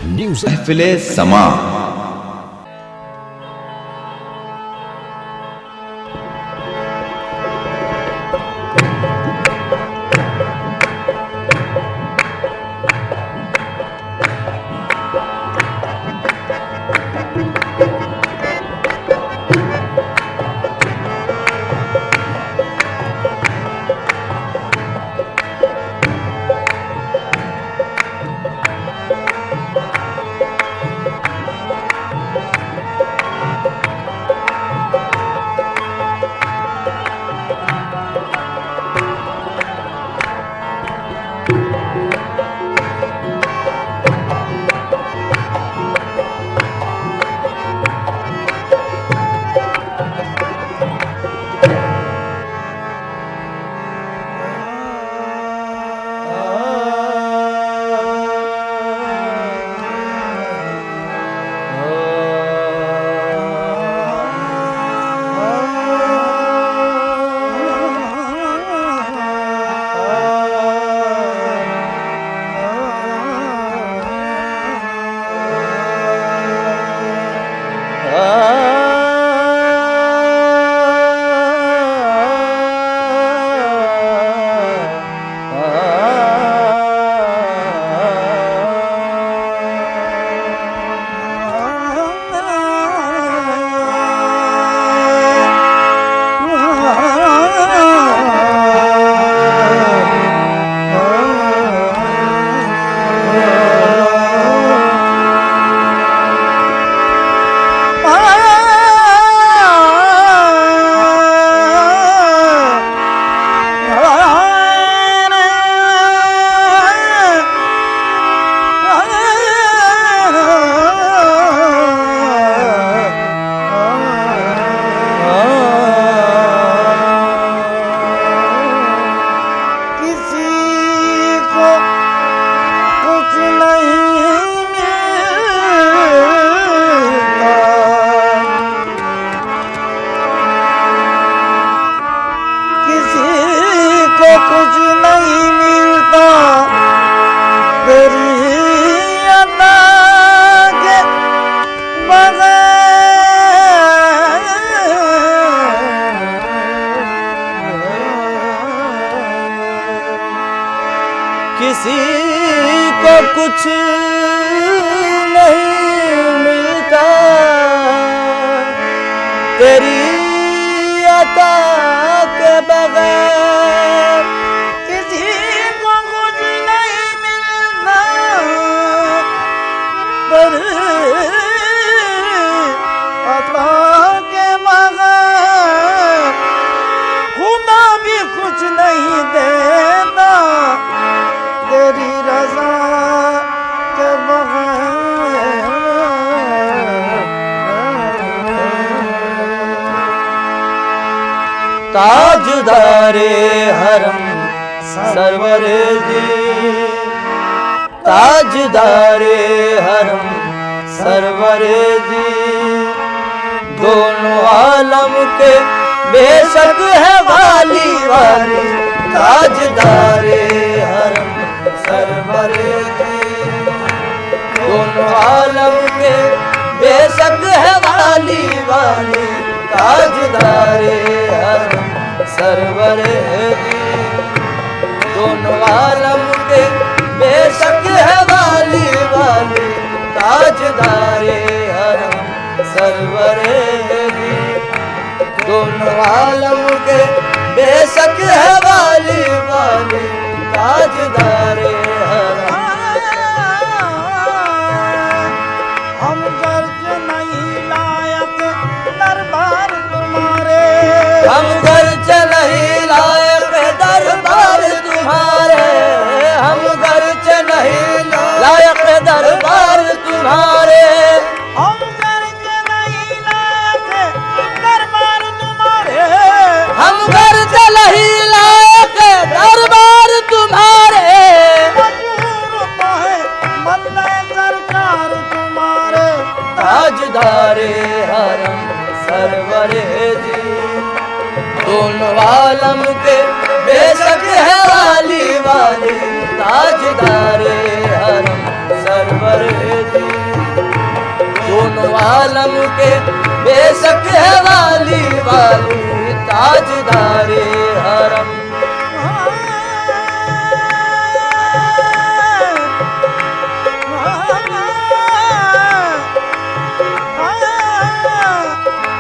News महफिले समा। कुछ नहीं मिलता तेरी अदा के बगैर। किसी को कुछ नहीं मिलता तेरी अदा के बगैर। किसी को कुछ नहीं मिलता तेरी अदा के बगैर। खुदा भी कुछ नहीं देता तेरी रज़ा के बगैर। ताजदारे हरम सरवरे जी, ताजदारे हरम सरवरे जी। दोनों आलम के बेशक है वाली वाली ताजदारे हरम सरवरे जी। दोनों आलम के बेशक है वाली वाली ताजदारे हरम सरवरे जी। दोनों आलम के बेशक है वाली वाली ताजदारे हरम सरवरे जी। दोनों आलम के बेशक है वाली वाली ताजदारे हरम। हम गर्ज नहीं लायक दरबार तुम्हारे, हम गर्ज नहीं लायक दरबार तुम्हारे। हम गर्ज नहीं लायक दरबार तुम्हारे। हम गर्ज नहीं लायक दरबार तुम्हारे। हम गर्ज नहीं लायक दरबार तुम्हारे। मजबूर तो है बंदे सरकार तुम्हारे ताजदारे हरम सरवरे जी। दोनों आलम के बेशक है वाली वाली ताजदारे हरम सरवर दी। दोनों आलम के बेशक है वाली वाली ताजदारे हरम।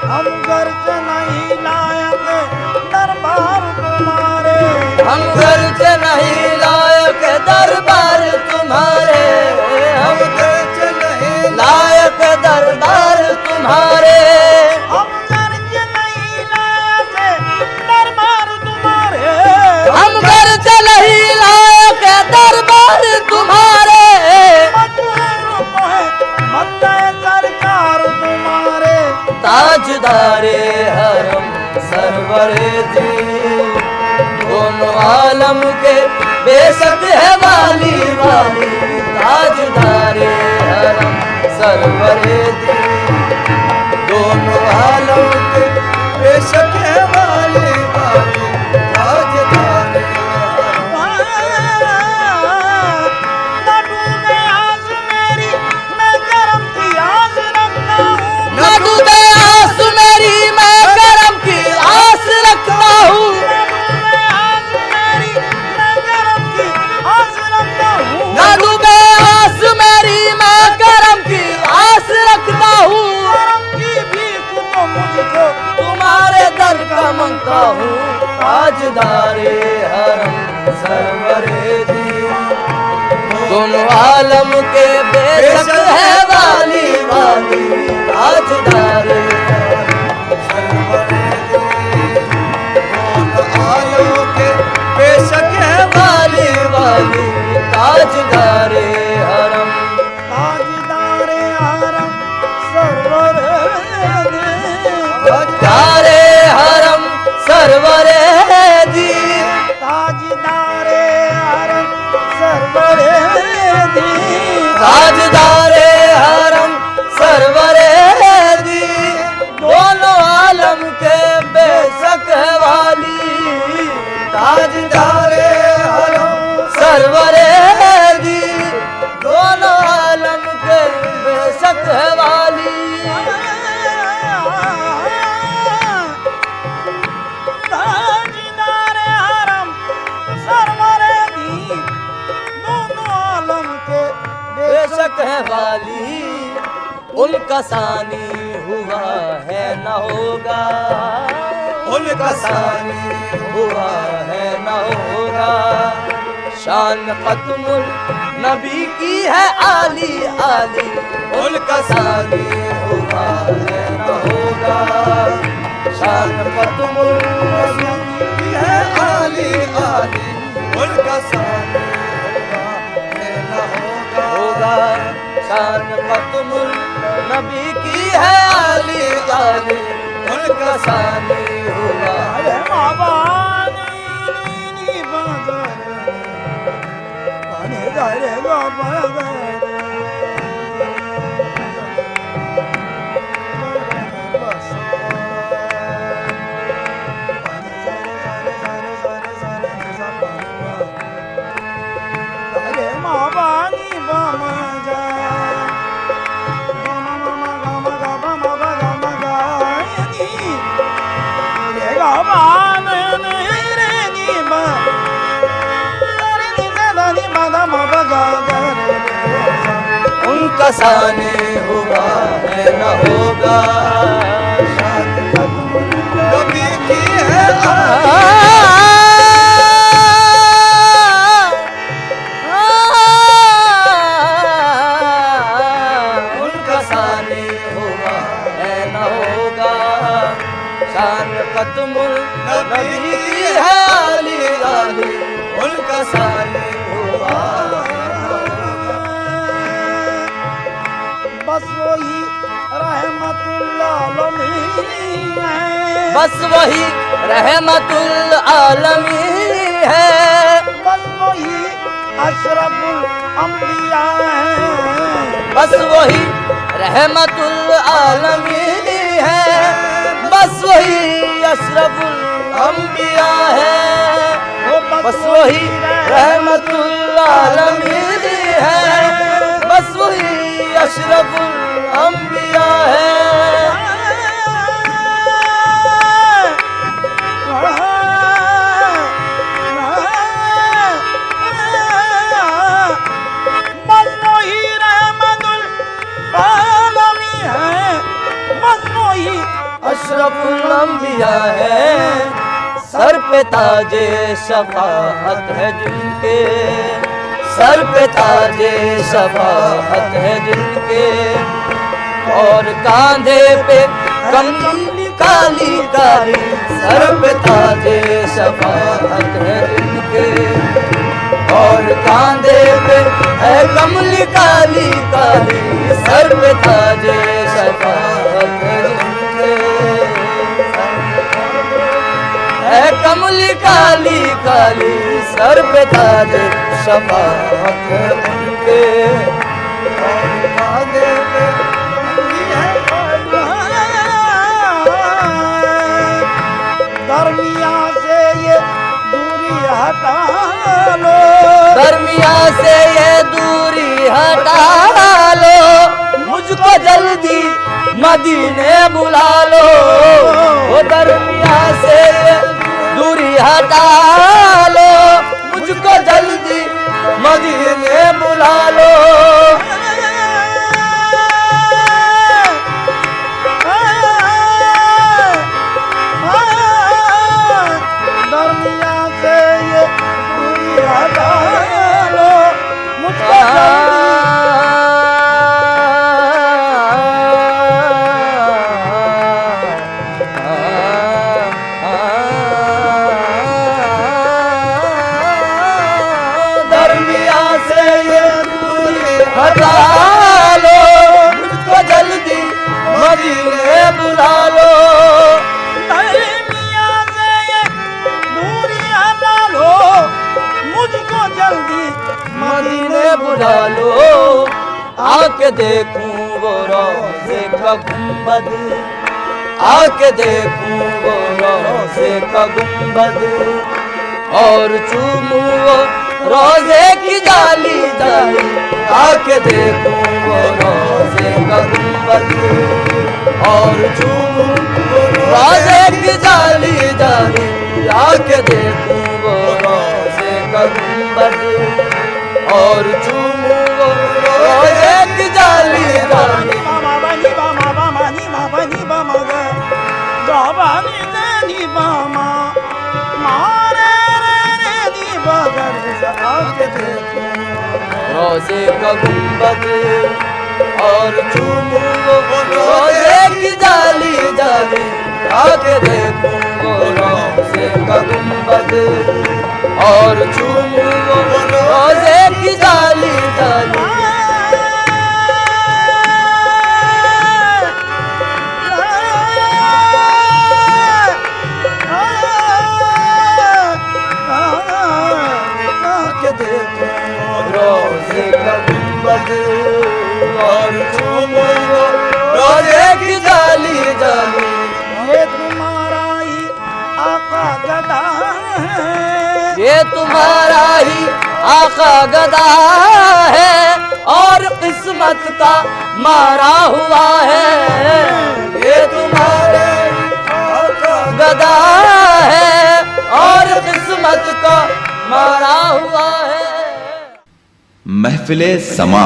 हम गर्ज नहीं लायक दरबार तुम्हारे, हम गर्ज नहीं लायक दरबार तुम्हारे, हम गर्ज नहीं लायक दरबार तुम्हारे, हम गर्ज नहीं लायक दरबार तुम्हारे, हम गर्ज नहीं लायक दरबार तुम्हारे। सरकार तुम्हारे ताजदारे हरम सरवर दी। दोनों आलम के बेशक है वाली वाली ताजदारे हरम सरवर दी। दोनों आलम के बेशक है वाली वाली ताजदारे मांगता हूँ ताजदारे हरम सरवर दी। दोनों आलम के बेशक है वाली वाली ताजदारे हरम सरवर दी। दोनों आलम के बेशक है वाली वाली ताजदारे हरम ताजदारे हरम सरवर ताजदारे हरम सरवर दी। ताजदारे हरम सरवर दी। ताजदारे हरम सरवर दी। दोनों आलम के बेशक वाली ताजदारे हरम सरवर दी। दोनों आलम के बेशक वाली बेशक है वाली। उनका सानी हुआ है न होगा, उनका सानी हुआ है न होगा। शान खत्मुल नबी की है आली आली, उनका सानी हुआ है न होगा। शान खत्मुल नबी की है आली आली, उनका सानी शान खत्मुल नबी की है आली आली, उनका सानी हुआ है माबानी बदर पानी दारे बदर उनका सानी हुआ है न होगा। नबी की है उनका सानी हुआ है न होगा। शान खत्मुल नबी की है आली आली, उनका सानी हुआ। बस वही रहमतुल आलमीन है, बस वही रहमतुल आलमीन है। बस वही अशरफुल अंबिया है, बस वही रहमतुल आलमीन है। बस वही अशरफुल अंबिया है, बस वही रहमतुल आलमीन है। बस वही अशरफुल अंबिया है। अशरफुल अंबिया है, सर पे ताजे शफाअत है जिनके, सर पे ताजे शफाअत है जिनके, और कांधे पे कमली काली काली, सर पे ताजे शफाअत है जिनके, और कांधे पे है कमली काली काली, सर पे ताजे शफाअत है जिनके, है कमली काली काली, सर पे ताजे शफाअत है उनके, और कांधे पे दरमिया से ये दूरी हटा लो, दरमिया से ये दूरी हटा लो, मुझको जल्दी मदीने बुला लो, वो दरमिया से ये दूरी हटा लो, मुझको जल्दी मदीने बुला लो। दरमिया से ये दूरी हटा लो, मुझको दरमिया से ये दूरी हटा लो, मुझको जल्दी मदीने बुला लो। दरमिया से ये दूरी हटा लो, मुझको जल्दी मदीने बुला लो, आके देखूं वो रोज़े का गुंबद, आके देखूं वो रोज़े का गुंबद, और चूमूं वो रोज़े की जाली जाली, आके देखूं वो रोज़े का गुंबद, और चूमूं वो रोज़े की जाली जाली, आके देखूं वो रोज़े का गुंबद, और चूमूं वो रोज़े की जाली जाली। बामा बनी बामा बामा नी बामा नी बामा गा, बाबा नी नी बामा, मारे रे नी बगर आके देखो रोज़े का गुंबद, और चूमूं वो रोज़े की जाली जाली, आके देखूं वो रोज़े का गुंबद, और चूमूं वो रोज़े की जाली जाली। रोज़े का गुंबद, और चूमूं वो रोज़े की जाली जाली। ये तुम्हारा ही आका गदा है, ये तुम्हारा ही आका गदा है, और किस्मत का मारा हुआ है, ये तुम्हारा ही आका गदा है, और किस्मत का मारा हुआ है। महफिले समा।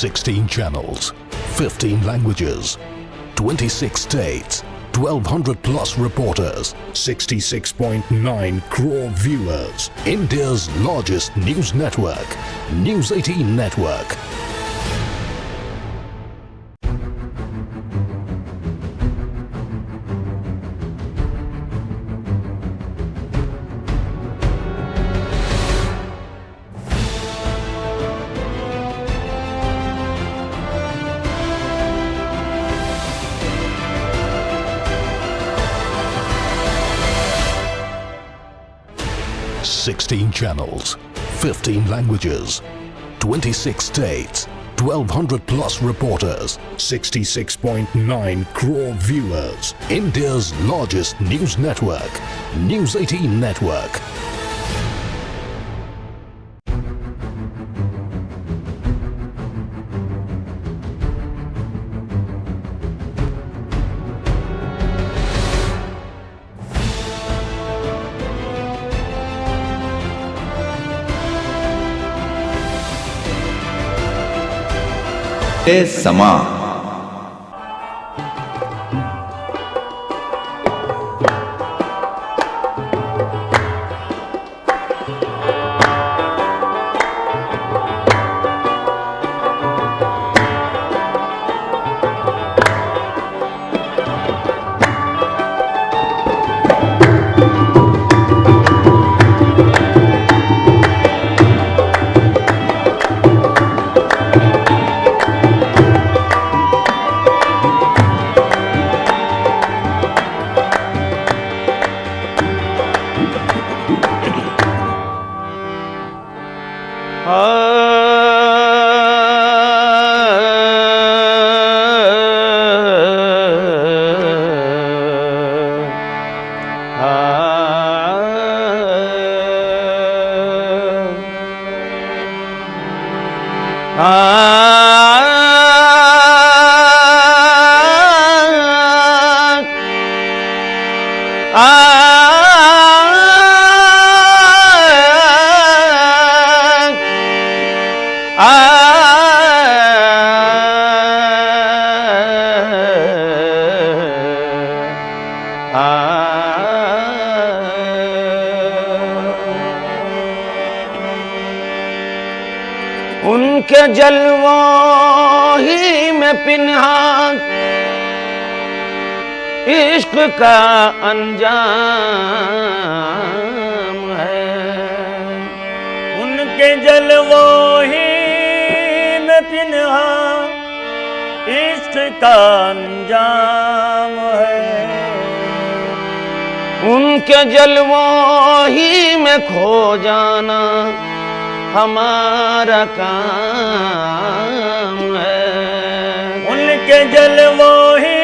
Sixteen channels, 15 languages, 26 states, 1,200 plus reporters, 66.9 crore viewers. India's largest news network, News 18 Network. 16 channels, 15 languages, 26 states, 1200 plus reporters, 66.9 crore viewers. India's largest news network, News 18 Network. समा उनके जलवों ही में पिन्हान इश्क का अंजाम है। उनके जलवों ही में पिन्हा इश्क का अंजाम है। उनके जलवों ही में खो जाना हमारा काम है। उनके जलवों ही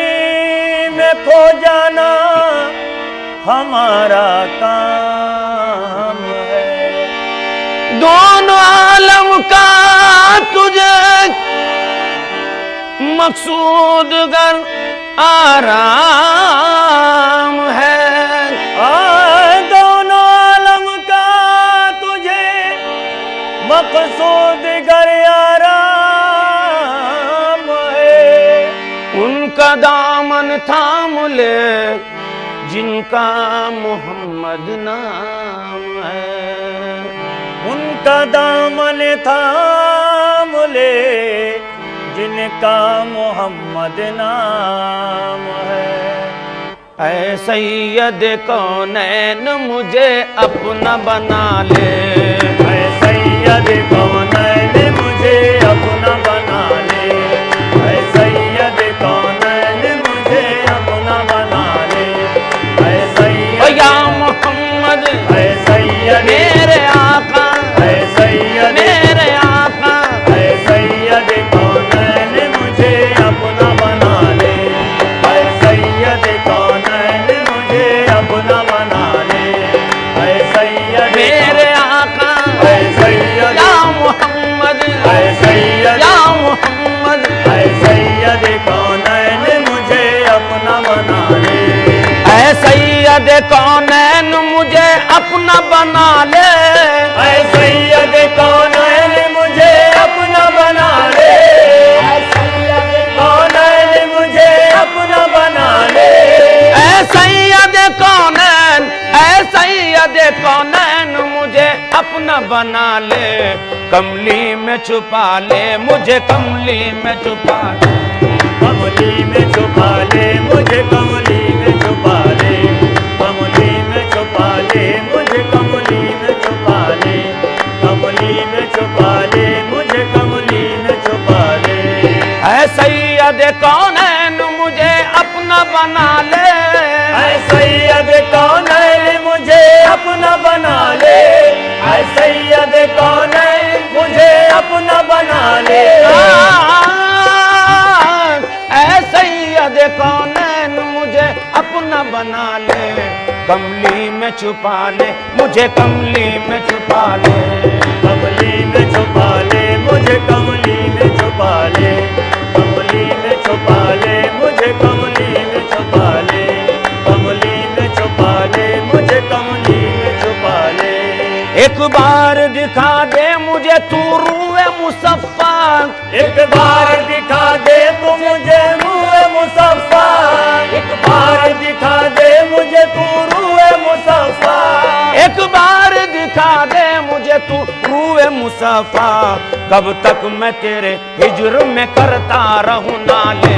में खो जाना हमारा काम है। दोनों आलम का तुझे मकसूद गर आराम है। दोनों आलम का तुझे मकसूद गर आराम है। उनका दामन थाम ले जिनका मोहम्मद नाम है। उनका दामन थाम ले जिनका मोहम्मद नाम है। ऐ सैयद कौनैन मुझे अपना बना ले। ऐ सैयद कौनैन मुझे अपना बना ले। ऐ सैयद कौनैन मुझे अपना बना ले। ऐ सैयद या मोहम्मद ऐ सैयद मेरे आका ऐ सैयद मेरे आका। ऐ सैयद कौनैन मुझे अपना बना ले। ऐ सैयद कौनैन मुझे अपना बना ले। ऐ सैयद मेरे आका ऐ सैयद या मोहम्मद ऐ सैयद या मोहम्मद। ऐ सैयद कौनैन मुझे अपना बना ले। ऐ सैयद कौनैन मुझे अपना बना ले। ऐ सैयद कौनैन मुझे अपना बना ले। ऐ सैयद कौनैन मुझे अपना बना ले। ऐ सैयद कौनैन ऐ सैयद कौनैन मुझे अपना बना ले। कमली में छुपा ले मुझे कमली में छुपा ले। कमली में छुपा ले मुझे कमली में छुपा ले। कमली में छुपा ले मुझे कमली में छुपा ले। कमली में छुपा ले मुझे कमली में छुपा ले। ऐ सैयद कौनैन मुझे अपना बना ले। ऐ सैयद कौनैन मुझे अपना बना ले। अपना बना ले, कमली में छुपा ले, मुझे कमली में छुपा ले, कमली में छुपा ले, मुझे कमली में छुपा ले, कमली में छुपा ले, मुझे कमली में छुपा ले, कमली में छुपा ले, मुझे कमली में छुपा ले। एक बार दिखा दे मुझे तू रूए मुसफ़्फ़ा, एक बार दिखा दे तू मुझे रूए मुसफ़्फ़ा, एक बार दिखा दे मुझे तू रूए मुसफ़्फ़ा, एक बार दिखा दे मुझे तू रूए मुसफ़्फ़ा, कब तक मैं तेरे हिज्र में करता रहूं नाले,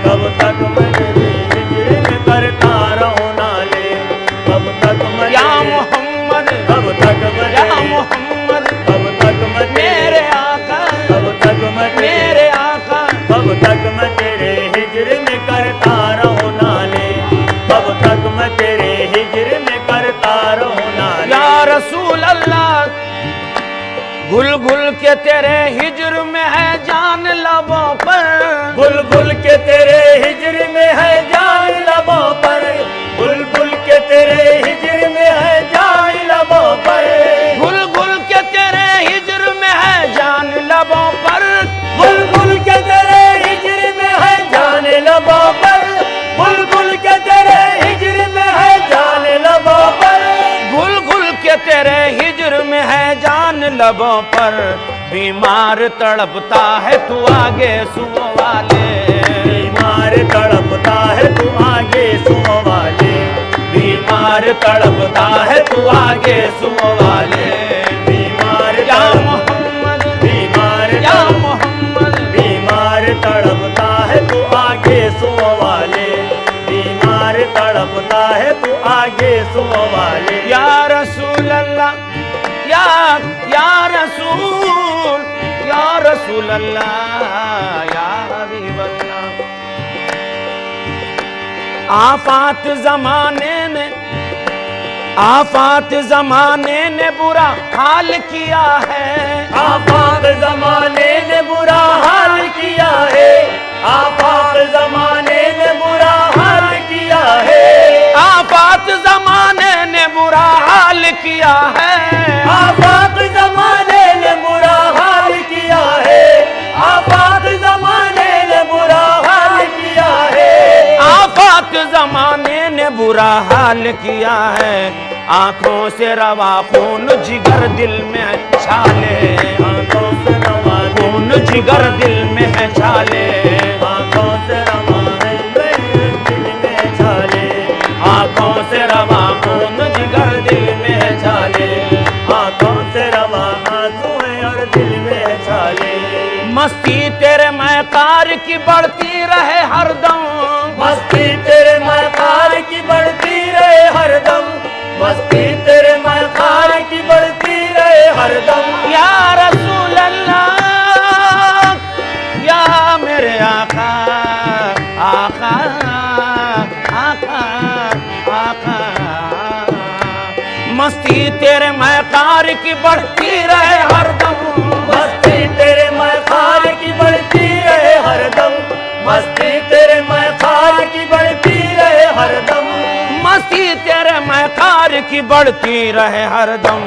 कब तक मैं तेरे हिज्र में करता रहूं नाले, कब तक मैं या मोहम्मद, कब तक मैं या मोहम्मद, कब तक मैं मेरे आका, कब तक मैं मेरे आका, कब तक मैं तेरे हिज्र में करता रहूं नाले, कब तक मैं तेरे हिज्र में करता रहूं नाले। या रसूल अल्लाह, घुल घुल के तेरे हिज्र में है जान लबों पर, बुलबुल के तेरे हिज्र में है जान लबों पर, बुलबुल के तेरे हिज्र में है जान लबों पर, घुल घुल के तेरे हिज्र में है जान लबों पर, बुलबुल के तेरे हिज्र में है जान लबों पर, बुलबुल के तेरे हिज्र में है जान लबों पर, घुल घुल के तेरे हिज्र में है जान लबों पर, बीमार तड़पता है तू आगे सुनो वाले, बीमार तड़पता है तू आगे सुनो वाले, बीमार तड़पता है तू आगे सुनो वाले, बीमार या मोहम्मद, बीमार या मोहम्मद, बीमार तड़पता है तू आगे सुनो वाले, बीमार तड़पता है तू आगे सुनो वाले। या रसूल अल्लाह, या रसूल, या रसूल अल्लाह, या हबीब अल्लाह, आफात जमाने ने, आफात जमाने ने बुरा हाल किया है, आफाक जमाने ने बुरा हाल किया है, आफाक जमाने ने बुरा हाल किया है, आफात जमाने ने बुरा हाल किया है, आफाक जमाने ने बुरा हाल किया है, आफाक जमाने ने बुरा हाल किया है, आफात जमाने ने बुरा हाल किया है, आंखों से रवा खून जिगर दिल में है छाले, आंखों से रवा खून जिगर दिल में है छाले, आंखों से रवा है दिल में छाले, आंखों से रवा खून जिगर दिल में है छाले, आंखों से रवा आंसू है और दिल में छाले। मस्ती तेरे मैकार की बढ़ती रहे हरदम, मस्ती तेरे मकार की बढ़ती रहे हरदम, मस्ती तेरे मकार की बढ़ती रहे हरदम। या रसूल अल्लाह, या मेरे आका, आका, आका, आका, मस्ती तेरे मैकार की बढ़ती रहे हरदम, मस्ती तेरे मकार की बढ़ती रहे हरदम, मस्ती तेरे मकार की बढ़ती रहे हरदम, मस्ती तेरे मैकार की बढ़ती रहे हरदम,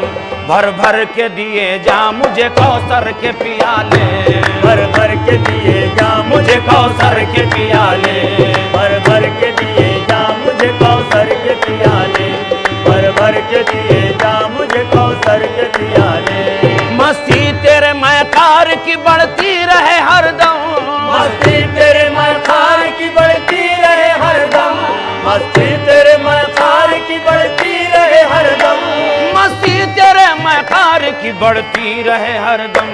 भर भर के दिए जा मुझे कौसर के पियाले, भर भर के दिए जा मुझे कौसर के पियाले, भर भर के दिए जा मुझे कौसर के पियाले, भर भर के दिए जा मुझे कौसर के पियाले। मस्ती तेरे मैकार की बढ़ती रहे हरदम, मस्ती तेरे मकार की बढ़ती रहे हरदम, मस्ती तेरे मकार की बढ़ती रहे हरदम, मस्ती तेरे मैकार की बढ़ती रहे हरदम,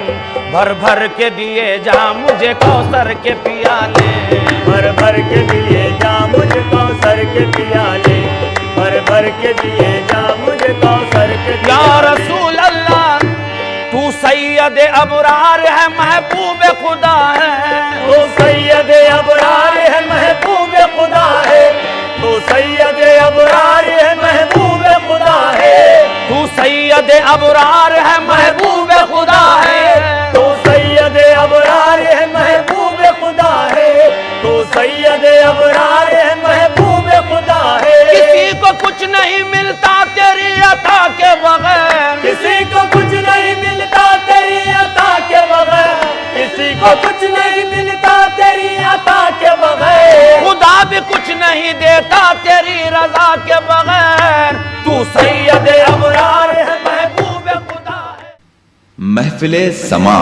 भर भर के दिए जा मुझे कौसर के पियाले, भर भर के दिए जा मुझे कौसर के पियाले, भर भर के दिए जा मुझे कौसर के या पियाले। रसूल अल्लाह, तू सैयद अबरार है महबूब खुदा है, तू सैयद अबरार है महबूब खुदा है, तू सैयद अबरार है महबूब खुदा है, तू सैयद अबरार है महबूब खुदा है, तू सैयद अबरार है महबूब खुदा है, तू सैयद अबरार है महबूब खुदा है, को कुछ नहीं मिलता तेरी अता के बगैर, खुदा भी कुछ नहीं देता तेरी रजा के बगैर। तू सैयद अबरार है, महबूब खुदा है। महफिले समा